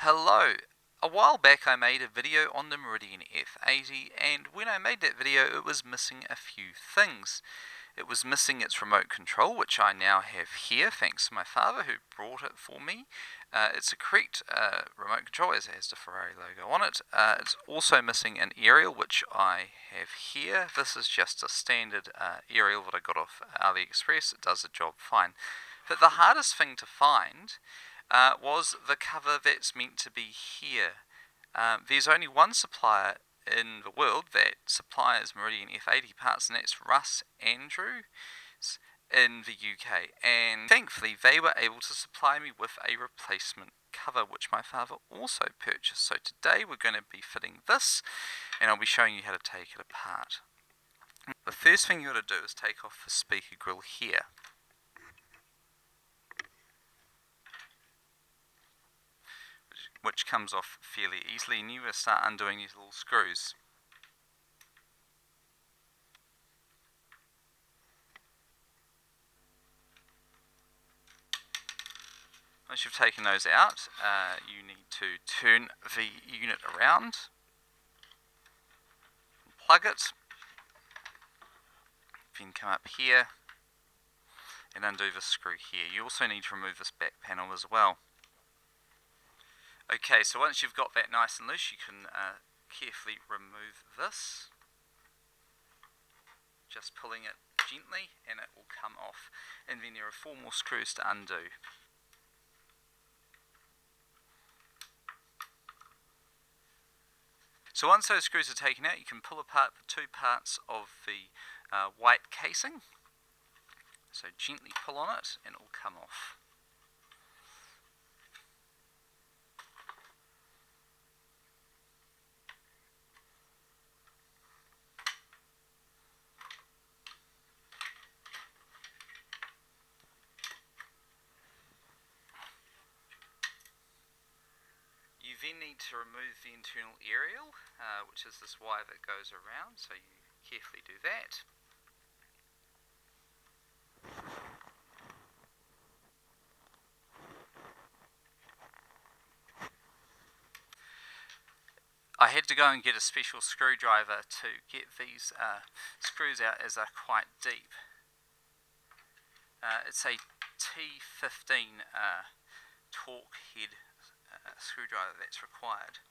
Hello! A while back I made a video on the Meridian F80, and when I made that video it was missing a few things. It was missing its remote control, which I now have here thanks to my father who brought it for me. It's a correct remote control as it has the Ferrari logo on it. It's also missing an aerial, which I have here. This is just a standard aerial that I got off AliExpress. It does the job fine. But the hardest thing to find was the cover that's meant to be here. There's only one supplier in the world that supplies Meridian F80 parts, and that's Russ Andrews in the UK, and thankfully they were able to supply me with a replacement cover, which my father also purchased. So today we're going to be fitting this, and I'll be showing you how to take it apart. The first thing you got to do is take off the speaker grill here. Which comes off fairly easily, and you will start undoing these little screws. Once you've taken those out, you need to turn the unit around, plug it, then come up here and undo the screw here. You also need to remove this back panel as well. Okay, so once you've got that nice and loose, you can carefully remove this. Just pulling it gently and it will come off. And then there are 4 more screws to undo. So once those screws are taken out, you can pull apart the 2 parts of the white casing. So gently pull on it and it will come off. You then need to remove the internal aerial, which is this wire that goes around, so you carefully do that. I had to go and get a special screwdriver to get these screws out, as they're quite deep. It's a T15 torque head screwdriver that's required.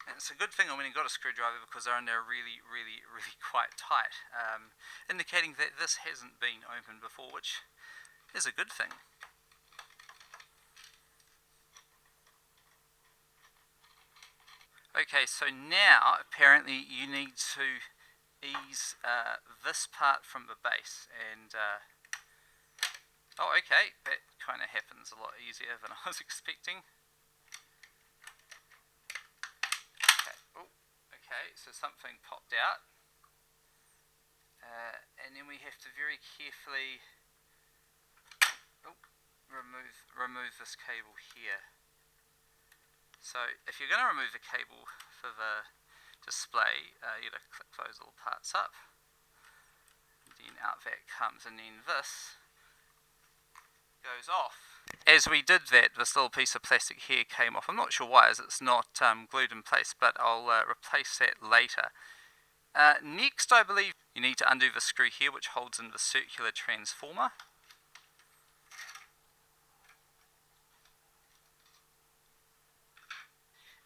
And it's a good thing when you've got a screwdriver because they're in there really quite tight, indicating that this hasn't been opened before, which is a good thing. Okay, so now apparently you need to ease this part from the base, and oh, okay, that kind of happens a lot easier than I was expecting. Okay, so something popped out, and then we have to very carefully remove this cable here. So if you're going to remove the cable for the display, you got to clip those little parts up, and then out that comes, and then this goes off. As we did that, this little piece of plastic here came off. I'm not sure why, as it's not glued in place, but I'll replace that later. Next, I believe you need to undo the screw here, which holds in the circular transformer.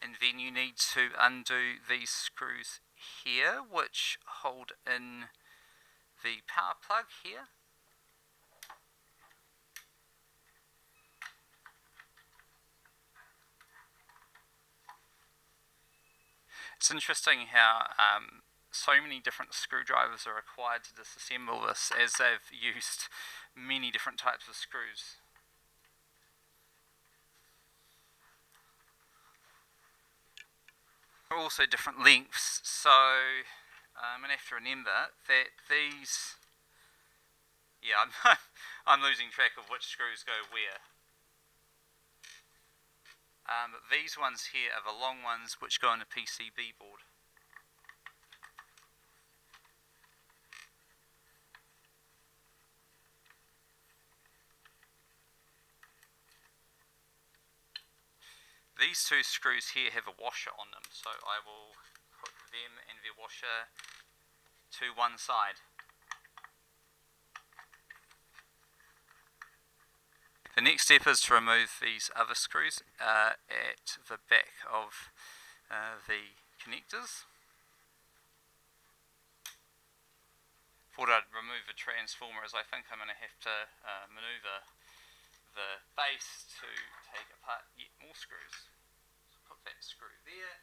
And then you need to undo these screws here, which hold in the power plug here. It's interesting how so many different screwdrivers are required to disassemble this, as they've used many different types of screws. They're also different lengths, so I'm going to have to remember that these, yeah, I'm losing track of which screws go where. These ones here are the long ones which go on the PCB board. these two screws here have a washer on them, so I will put them and their washer to one side. The next step is to remove these other screws at the back of the connectors. Thought I'd remove the transformer, as I think I'm going to have to manoeuvre the base to take apart yet more screws. So put that screw there,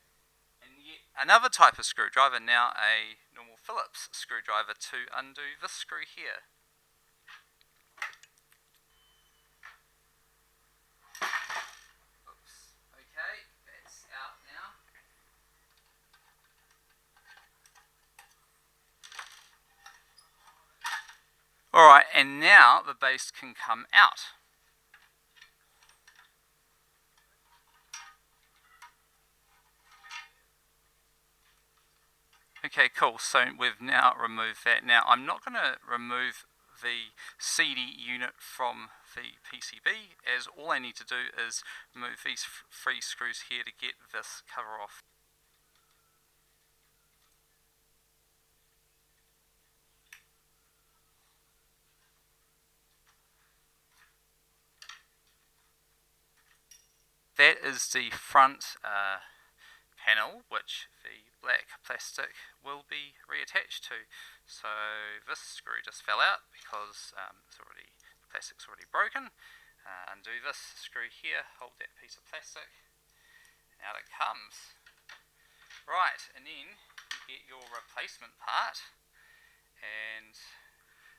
and yet another type of screwdriver, now a normal Phillips screwdriver, to undo this screw here. Oops, okay, that's out now. Alright, and now the base can come out. Okay, cool, so we've now removed that. Now, I'm not going to remove the CD unit from the PCB, as all I need to do is remove these three screws here to get this cover off. That is the front panel, which the black plastic will be reattached to. So this screw just fell out because the plastic's already broken. Undo this screw here, hold that piece of plastic, and out it comes. Right, and then you get your replacement part, and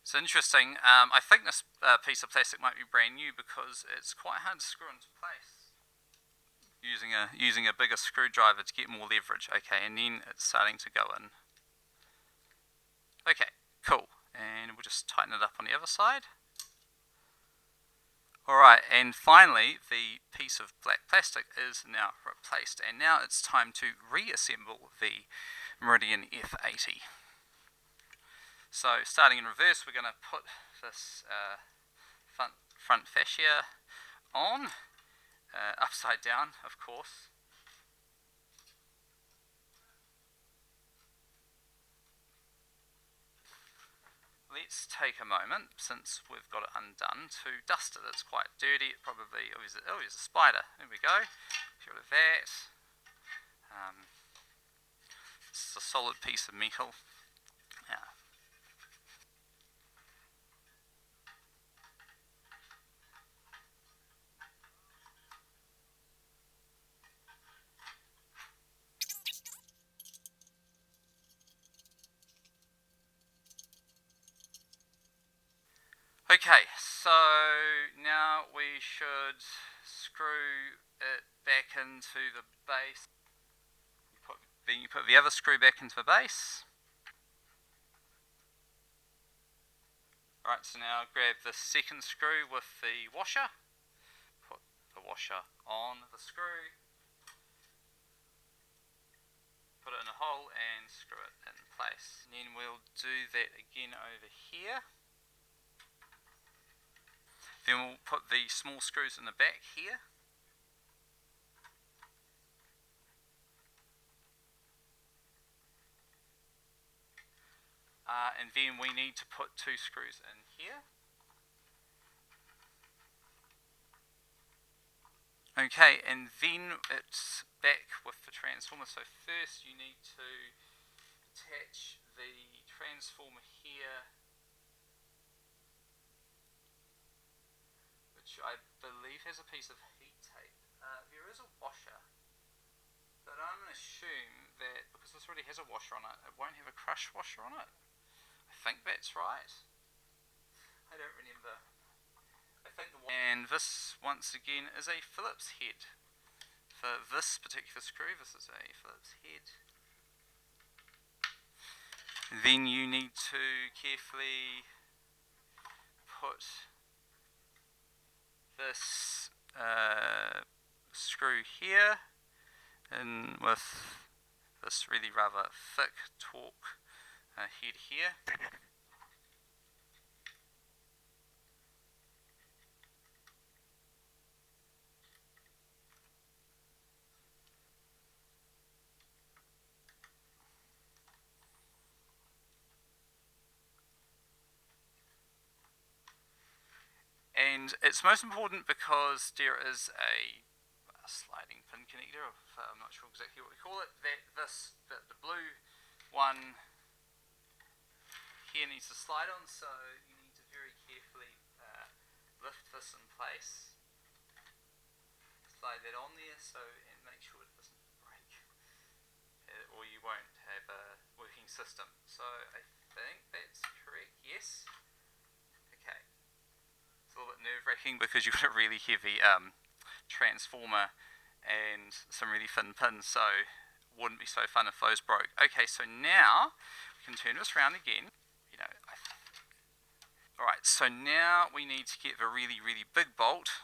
it's interesting. I think this piece of plastic might be brand new because it's quite hard to screw into place. Using a bigger screwdriver to get more leverage. Okay, and then it's starting to go in. Okay, cool. And we'll just tighten it up on the other side. Alright, and finally the piece of black plastic is now replaced, and now it's time to reassemble the Meridian F80. So starting in reverse, we're going to put this front fascia on. Upside down, of course. Let's take a moment, since we've got it undone, to dust it. It's quite dirty. It probably, oh, there's a spider. There we go. Get rid of that. It's a solid piece of metal. Yeah. Okay, so now we should screw it back into the base. Then you put the other screw back into the base. Right, so now grab the second screw with the washer. Put the washer on the screw. Put it in a hole and screw it in place. And then we'll do that again over here. Then we'll put the small screws in the back here. And then we need to put two screws in here. Okay, and then it's back with the transformer. So first you need to attach the transformer here, which I believe has a piece of heat tape. There is a washer, but I'm going to assume that because this already has a washer on it, it won't have a crush washer on it. I think that's right. I don't remember. And this, once again, is a Phillips head. For this particular screw, this is a Phillips head. Then you need to carefully put this screw here in with this really rather thick torque head here. And it's most important because there is a sliding pin connector, I'm not sure exactly what we call it, the blue one here needs to slide on, so you need to very carefully lift this in place, slide that on there, and make sure it doesn't break, or you won't have a working system. So I think that's correct, yes. Okay. It's a little bit nerve-wracking because you've got a really heavy transformer and some really thin pins, so it wouldn't be so fun if those broke. Okay, so now we can turn this around again. Alright, so now we need to get the really, really big bolt,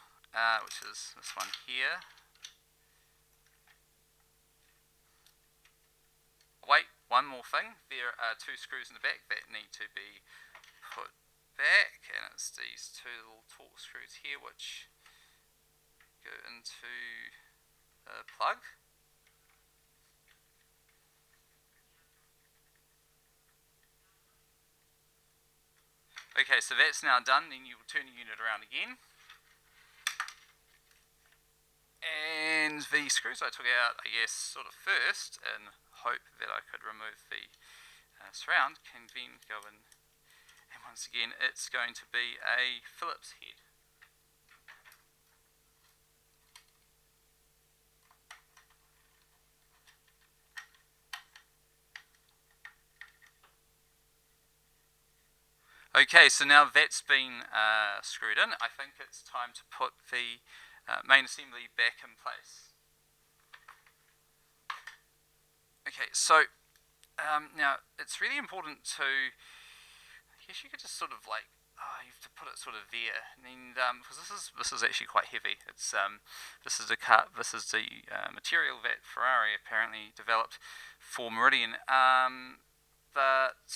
which is this one here. Wait, one more thing. There are two screws in the back that need to be put back, and it's these two little torque screws here which go into the plug. Okay, so that's now done. Then you will turn the unit around again. And the screws I took out, I guess, sort of first, in hope that I could remove the surround, can then go in. And once again, it's going to be a Phillips head. Okay, so now that's been screwed in, I think it's time to put the main assembly back in place. Okay, so now it's really important to, I guess you could just sort of like, you have to put it sort of there, and because this is actually quite heavy. It's this is the material that Ferrari apparently developed for Meridian, but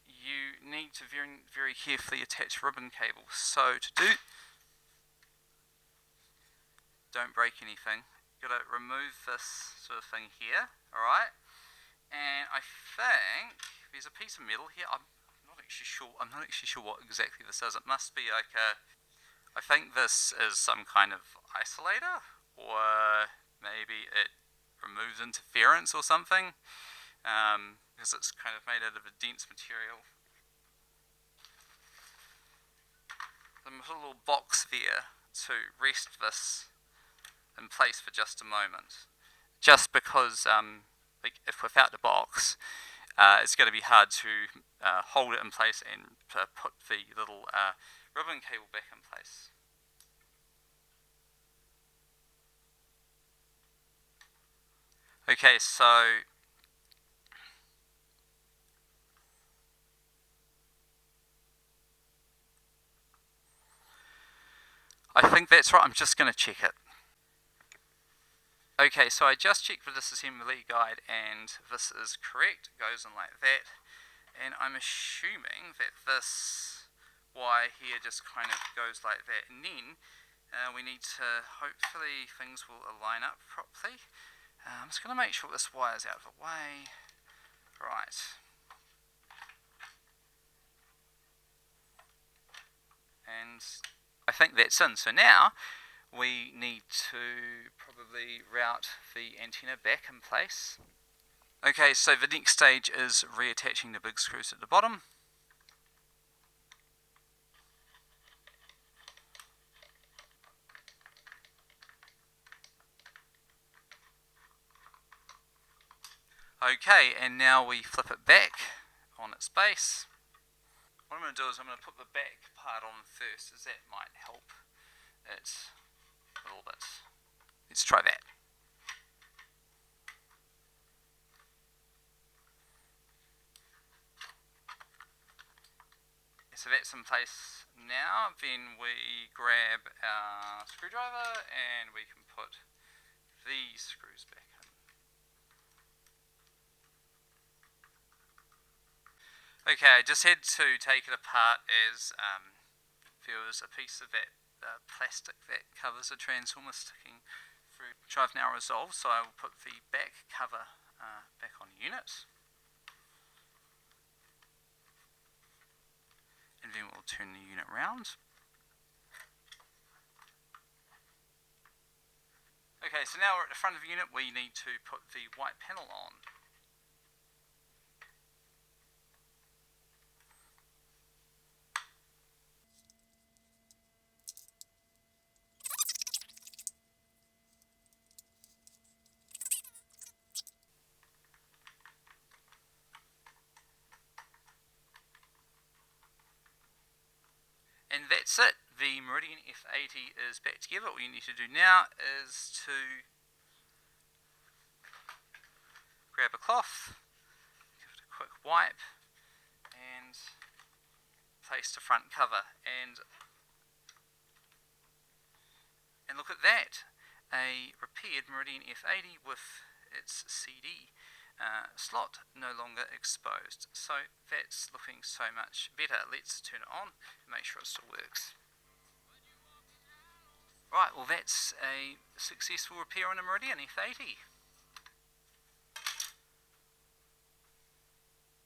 you need to very, very carefully attach ribbon cables. So to do, don't break anything. You've got to remove this sort of thing here, alright? And I think there's a piece of metal here. I'm not actually sure what exactly this is. It must be like I think this is some kind of isolator, or maybe it removes interference or something, because it's kind of made out of a dense material. I'm going to put a little box there to rest this in place for just a moment. Just because, like, if without the box, it's going to be hard to hold it in place and put the little ribbon cable back in place. Okay, so I think that's right. I'm just going to check it. Okay, so I just checked the Disassembly guide and this is correct. It goes in like that. And I'm assuming that this wire here just kind of goes like that. And then we need to, hopefully things will align up properly. I'm just going to make sure this wire's out of the way. Right. And I think that's in. So now we need to probably route the antenna back in place. Okay, so the next stage is reattaching the big screws at the bottom. Okay, and now we flip it back on its base. What I'm going to do is I'm going to put the back part on first, as that might help it a little bit. Let's try that. So that's in place now. Then we grab our screwdriver and we can put these screws back in. Okay, I just had to take it apart as there was a piece of that plastic that covers the transformer sticking through, which I've now resolved, so I will put the back cover back on the unit. And then we'll turn the unit round. Okay, so now we're at the front of the unit. We need to put the white panel on. And that's it. The Meridian F80 is back together. What you need to do now is to grab a cloth, give it a quick wipe, and place the front cover. And look at that, a repaired Meridian F80 with its CD slot no longer exposed. So that's looking so much better. Let's turn it on and make sure it still works. Right, well that's a successful repair on a Meridian F80.